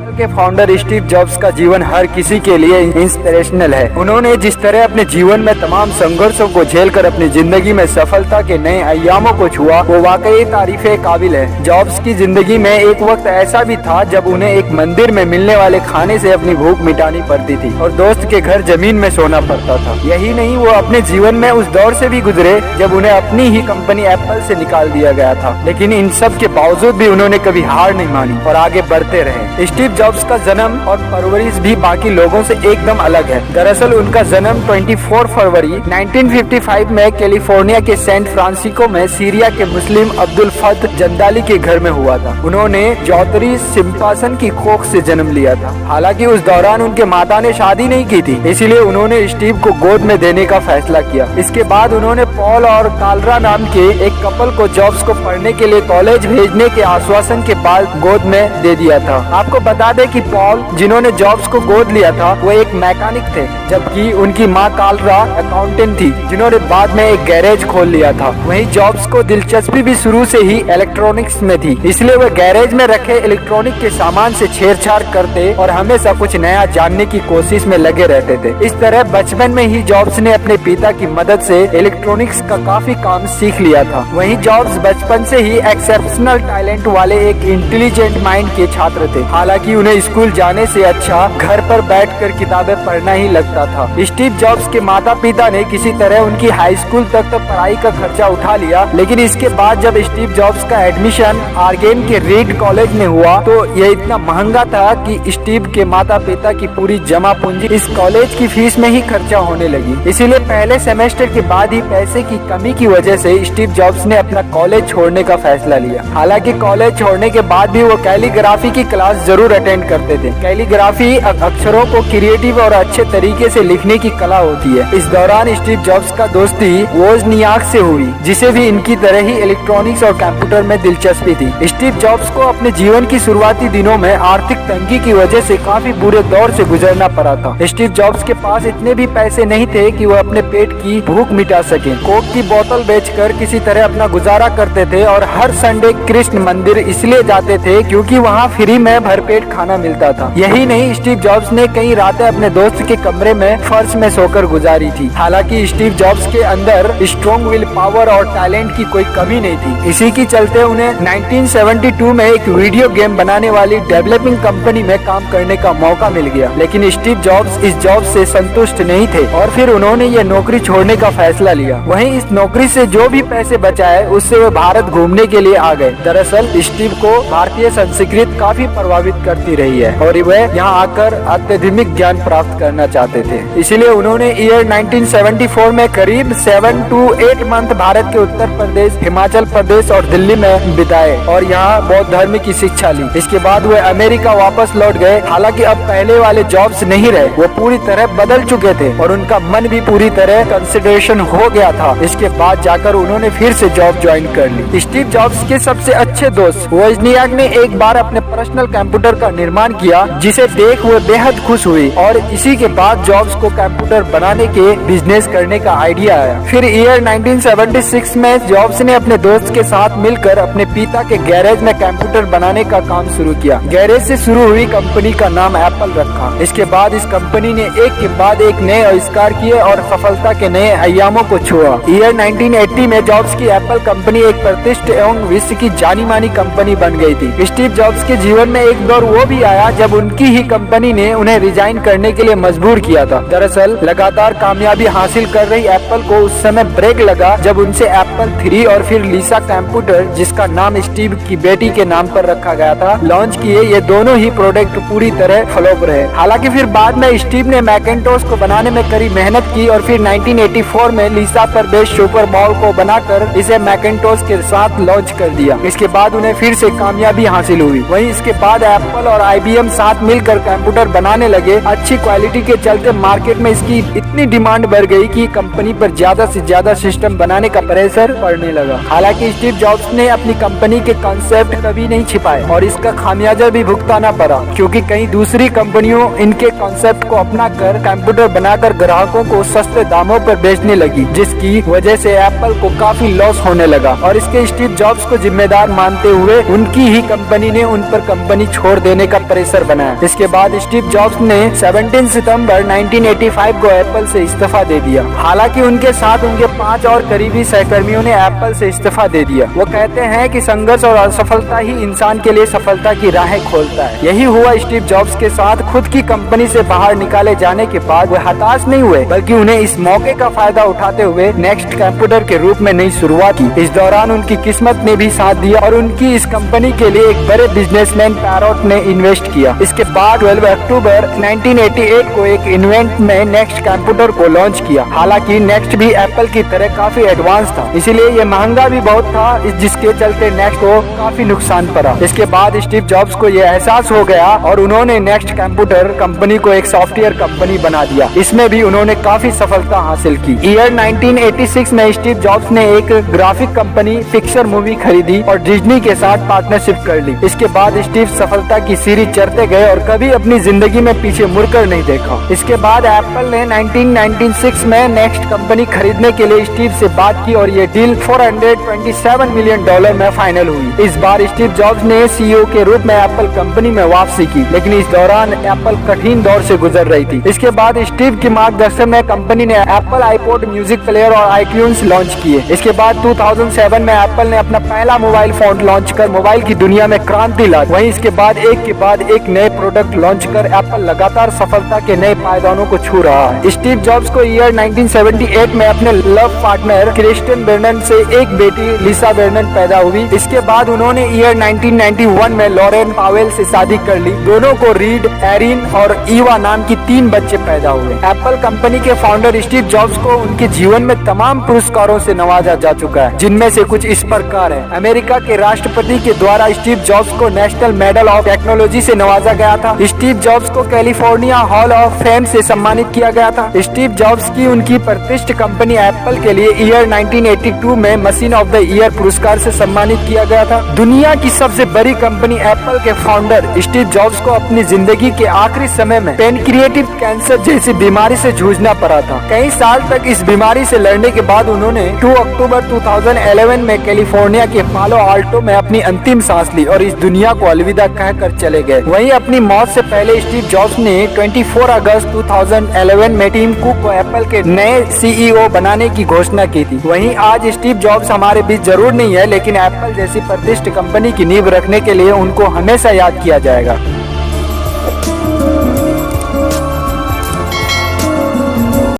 के founder Steve jobs का जीवन हर किसी के लिए इंस्पिरेशनल है। उन्होंने जिस तरह अपने जीवन में तमाम संघर्षों को झेलकर अपनी जिंदगी में सफलता के नए अयामों को छुआ, वो वाकई तारीफे काबिल है। जॉब्स की जिंदगी में एक वक्त ऐसा भी था जब उन्हें एक मंदिर में मिलने वाले खाने से अपनी भूख मिटानी पड़ती थी और दोस्त के घर जमीन में सोना पड़ता था। यही नहीं, वो अपने जीवन में उस दौर से भी गुजरे जब उन्हें अपनी ही कंपनी एप्पल से निकाल दिया गया था, लेकिन इन सब के बावजूद भी उन्होंने कभी हार नहीं मानी और आगे बढ़ते रहे। स्टीव जॉब्स का जन्म और परवरिश भी बाकी लोगों से एकदम अलग है। दरअसल उनका जन्म 24 फरवरी 1955 में कैलिफोर्निया के सैन फ्रांसिस्को में सीरिया के मुस्लिम अब्दुल फत जंदाली के घर में हुआ था। उन्होंने जौतरी सिंपासन की कोख से जन्म लिया था। हालांकि उस दौरान उनके माता ने शादी नहीं की थी, इसलिए उन्होंने स्टीव को गोद में देने का फैसला किया। इसके बाद उन्होंने पॉल और कालरा नाम के एक कपल को जॉब्स को पढ़ने के लिए कॉलेज भेजने के आश्वासन के बाद गोद में दे दिया था। आपको बता दें कि पॉल, जिन्होंने जॉब्स को गोद लिया था, वो एक मैकेनिक थे, जबकि उनकी मां कालरा अकाउंटेंट थी, जिन्होंने बाद में एक गैरेज खोल लिया था। वहीं जॉब्स को दिलचस्पी भी शुरू से ही इलेक्ट्रॉनिक्स में थी, इसलिए वह गैरेज में रखे इलेक्ट्रॉनिक के सामान से छेड़छाड़ करते और हमेशा कुछ नया जानने की कोशिश में लगे रहते थे। इस तरह बचपन में ही जॉब्स ने अपने पिता की मदद से इलेक्ट्रॉनिक्स का काफी काम सीख लिया था। वहीं जॉब्स बचपन से ही एक्सेप्शनल टैलेंट वाले एक इंटेलिजेंट माइंड के छात्र थे। हालांकि उन्हें स्कूल जाने से अच्छा घर पर बैठकर किताबें पढ़ना ही लगता था। स्टीव जॉब्स के माता पिता ने किसी तरह उनकी हाई स्कूल तक तो पढ़ाई का खर्चा उठा लिया, लेकिन इसके बाद जब स्टीव जॉब्स का एडमिशन आर्गेन के रीड कॉलेज में हुआ तो यह इतना महंगा था कि स्टीव के माता पिता की पूरी जमा पूंजी इस कॉलेज की फीस में ही खर्चा होने लगी। इसीलिए पहले सेमेस्टर के बाद ही पैसे की कमी की वजह से स्टीव जॉब्स ने अपना कॉलेज छोड़ने का फैसला लिया। हालांकि कॉलेज छोड़ने के बाद भी वो कैलीग्राफी की क्लास जरूर अटेंड करते थे। कैलीग्राफी अक्षरों को क्रिएटिव और अच्छे तरीके से लिखने की कला होती है। इस दौरान स्टीव जॉब्स का दोस्ती वोजनियाक से हुई, जिसे भी इनकी तरह ही इलेक्ट्रॉनिक्स और कंप्यूटर में दिलचस्पी थी। स्टीव जॉब्स को अपने जीवन की शुरुआती दिनों में आर्थिक तंगी की वजह से काफी बुरे दौर से गुजरना पड़ा था। स्टीव जॉब्स के पास इतने भी पैसे नहीं थे कि वह अपने पेट की भूख मिटा सके। कोक की बोतल बेचकर किसी तरह अपना गुजारा करते थे और हर संडे कृष्ण मंदिर इसलिए जाते थे क्योंकि वहाँ फ्री में भरपेट खाना मिलता था। यही नहीं, स्टीव जॉब्स ने कई रातें अपने दोस्त के कमरे में फर्श में सोकर गुजारी थी। हालांकि स्टीव जॉब्स के अंदर स्ट्रॉन्ग विल पावर और टैलेंट की कोई कमी नहीं थी। इसी की चलते उन्हें 1972 में एक वीडियो गेम बनाने वाली डेवलपिंग कंपनी में काम करने का मौका मिल गया, लेकिन स्टीव जॉब्स इस जॉब से संतुष्ट नहीं थे और फिर उन्होंने ये नौकरी छोड़ने का फैसला लिया। वहीं इस नौकरी से जो भी पैसे बचाए उससे वे भारत घूमने के लिए आ गए। दरअसल स्टीव को भारतीय संस्कृति काफी प्रभावित करती रही है और वे यहाँ आकर अत्यधिक ज्ञान प्राप्त करना चाहते थे। इसलिए उन्होंने ईयर 1974 में करीब 7 to 8 मंथ भारत के उत्तर प्रदेश, हिमाचल प्रदेश और दिल्ली में बिताए और यहाँ बौद्ध धर्म की शिक्षा ली। इसके बाद वे अमेरिका वापस लौट गए। हालांकि अब पहले वाले जॉब्स नहीं रहे, वो पूरी तरह बदल चुके थे और उनका मन भी पूरी तरह कंसिडरेशन हो गया था। इसके बाद जाकर उन्होंने फिर से जॉब ज्वाइन कर ली। स्टीव जॉब्स के सबसे अच्छे दोस्त वोजनियाक ने एक बार अपने पर्सनल कंप्यूटर का निर्माण किया, जिसे देख वो बेहद खुश हुई और इसी के बाद जॉब्स को कंप्यूटर बनाने के बिजनेस करने का आइडिया आया। फिर ईयर 1976 में जॉब्स ने अपने दोस्त के साथ मिलकर अपने पिता के गैरेज में कंप्यूटर बनाने का काम शुरू किया। गैरेज से शुरू हुई कंपनी का नाम एप्पल रखा। इसके बाद इस कंपनी ने एक के बाद एक नए आविष्कार किए और सफलता के नए अयामों को छुआ। ईयर 1980 में जॉब्स की एप्पल कंपनी एक प्रतिष्ठित एवं विश्व की जानी मानी कंपनी बन गई थी। स्टीव जॉब्स के जीवन में एक दौर वो भी आया जब उनकी ही कंपनी ने उन्हें रिजाइन करने के लिए मजबूर किया था। दरअसल लगातार कामयाबी हासिल कर रही एप्पल को उस समय ब्रेक लगा जब उनसे एप्पल 3 और फिर लिसा कंप्यूटर, जिसका नाम स्टीव की बेटी के नाम पर रखा गया था, लॉन्च किए। ये दोनों ही प्रोडक्ट पूरी तरह फ्लॉप रहे। हालांकि फिर बाद में स्टीव ने मैकिंटोश को बनाने में कड़ी मेहनत की और फिर 1984 में लिसा पर बेस्ड सुपर बॉल को बनाकर इसे मैकिंटोश के साथ लॉन्च कर दिया। इसके बाद उन्हें फिर से कामयाबी हासिल हुई। वहीं इसके बाद एप्पल और IBM साथ मिलकर कंप्यूटर बनाने लगे। अच्छी क्वालिटी के चलते मार्केट में इसकी इतनी डिमांड बढ़ गई कि कंपनी पर ज्यादा से ज्यादा सिस्टम बनाने का प्रेशर पड़ने लगा। हालांकि स्टीव जॉब्स ने अपनी कंपनी के कॉन्सेप्ट कभी नहीं छिपाए और इसका खामियाजा भी भुगताना पड़ा, क्योंकि कई दूसरी कंपनियों इनके कॉन्सेप्ट को अपना कर कंप्यूटर बनाकर ग्राहकों को सस्ते दामों पर बेचने लगी, जिसकी वजह से एप्पल को काफी लॉस होने लगा और इसके स्टीव जॉब्स को जिम्मेदार मानते हुए उनकी ही कंपनी ने उन पर कंपनी छोड़ देने देने का प्रेशर बनाया। इसके बाद स्टीव जॉब्स ने 17 सितंबर 1985 को एप्पल से इस्तीफा दे दिया। हालांकि उनके साथ उनके 5 और करीबी सहकर्मियों ने एप्पल से इस्तीफा दे दिया। वो कहते हैं कि संघर्ष और असफलता ही इंसान के लिए सफलता की राहें खोलता है। यही हुआ स्टीव जॉब्स के साथ। खुद की कंपनी से बाहर निकाले जाने के बाद वे हताश नहीं हुए, बल्कि उन्हें इस मौके का फायदा उठाते हुए नेक्स्ट कंप्यूटर के रूप में नई शुरुआत की। इस दौरान उनकी किस्मत ने भी साथ दिया और उनकी इस कंपनी के लिए एक बड़े बिजनेसमैन पैरोट ने इन्वेस्ट किया। इसके बाद 12 अक्टूबर 1988 को एक इवेंट में नेक्स्ट कंप्यूटर को लॉन्च किया। हालांकि नेक्स्ट भी एप्पल की तरह काफी एडवांस था, इसीलिए ये महंगा भी बहुत था, जिसके चलते नेक्स्ट को काफी नुकसान पड़ा। इसके बाद स्टीव जॉब्स को ये एहसास हो गया और उन्होंने नेक्स्ट कंप्यूटर कंपनी को एक सॉफ्टवेयर कंपनी बना दिया। इसमें भी उन्होंने काफी सफलता हासिल की। ईयर 1986 में स्टीव जॉब्स ने एक ग्राफिक कंपनी पिक्चर मूवी खरीदी और डिज्नी के साथ पार्टनरशिप कर ली। इसके बाद स्टीव सफलता की सीढ़ी चढ़ते गए और कभी अपनी जिंदगी में पीछे मुड़कर नहीं देखा। इसके बाद एप्पल ने 1996 में नेक्स्ट कंपनी खरीदने के लिए स्टीव से बात की और ये डील $427 मिलियन में फाइनल हुई। इस बार स्टीव जॉब्स ने सीईओ के रूप में एप्पल कंपनी में वापसी की, लेकिन इस दौरान एप्पल कठिन दौर से गुजर रही थी। इसके बाद स्टीव की मार्गदर्शन में कंपनी ने एप्पल आईपॉड म्यूजिक प्लेयर और आईट्यून्स लॉन्च किए। इसके बाद 2007 में एप्पल ने अपना पहला मोबाइल फोन लॉन्च कर मोबाइल की दुनिया में क्रांति लाई। वहीं इसके बाद एक नए प्रोडक्ट लॉन्च कर एप्पल लगातार सफलता के नए पायदानों को छू रहा है। स्टीव जॉब्स को ईयर 1978 में अपने लव पार्टनर क्रिस्टियन बर्नन से एक बेटी लिसा बर्नन पैदा हुई। इसके बाद उन्होंने ईयर 1991 में लॉरेन पावेल से शादी कर ली। दोनों को रीड, एरिन और ईवा नाम की 3 बच्चे पैदा हुए। एप्पल कंपनी के फाउंडर स्टीव जॉब्स को उनके जीवन में तमाम पुरस्कारों से नवाजा जा चुका है, जिनमें से कुछ इस प्रकार है। अमेरिका के राष्ट्रपति के द्वारा स्टीव जॉब्स को नेशनल मेडल ऑफ टेक्नोलॉजी से नवाजा गया था। स्टीव जॉब्स को कैलिफोर्निया हॉल ऑफ फेम से सम्मानित किया गया था। स्टीव जॉब्स की उनकी प्रतिष्ठित कंपनी एप्पल के लिए ईयर 1982 में मशीन ऑफ द ईयर पुरस्कार से सम्मानित किया गया था। दुनिया की सबसे बड़ी कंपनी एप्पल के फाउंडर स्टीव जॉब्स को अपनी जिंदगी के आखिरी समय में पेनक्रिएटिव कैंसर जैसी बीमारी से जूझना पड़ा था। कई साल तक इस बीमारी से लड़ने के बाद उन्होंने 2 अक्टूबर 2011 में कैलिफोर्निया के पालो आल्टो में अपनी अंतिम सांस ली और इस दुनिया को अलविदा कहकर चले गए। वहीं अपनी मौत से पहले स्टीव जॉब्स ने 24 अगस्त 2011 में टीम कुक को एप्पल के नए सीईओ बनाने की घोषणा की थी। वहीं आज स्टीव जॉब्स हमारे बीच जरूर नहीं है, लेकिन एप्पल जैसी प्रतिष्ठित कंपनी की नींव रखने के लिए उनको हमेशा याद किया जाएगा।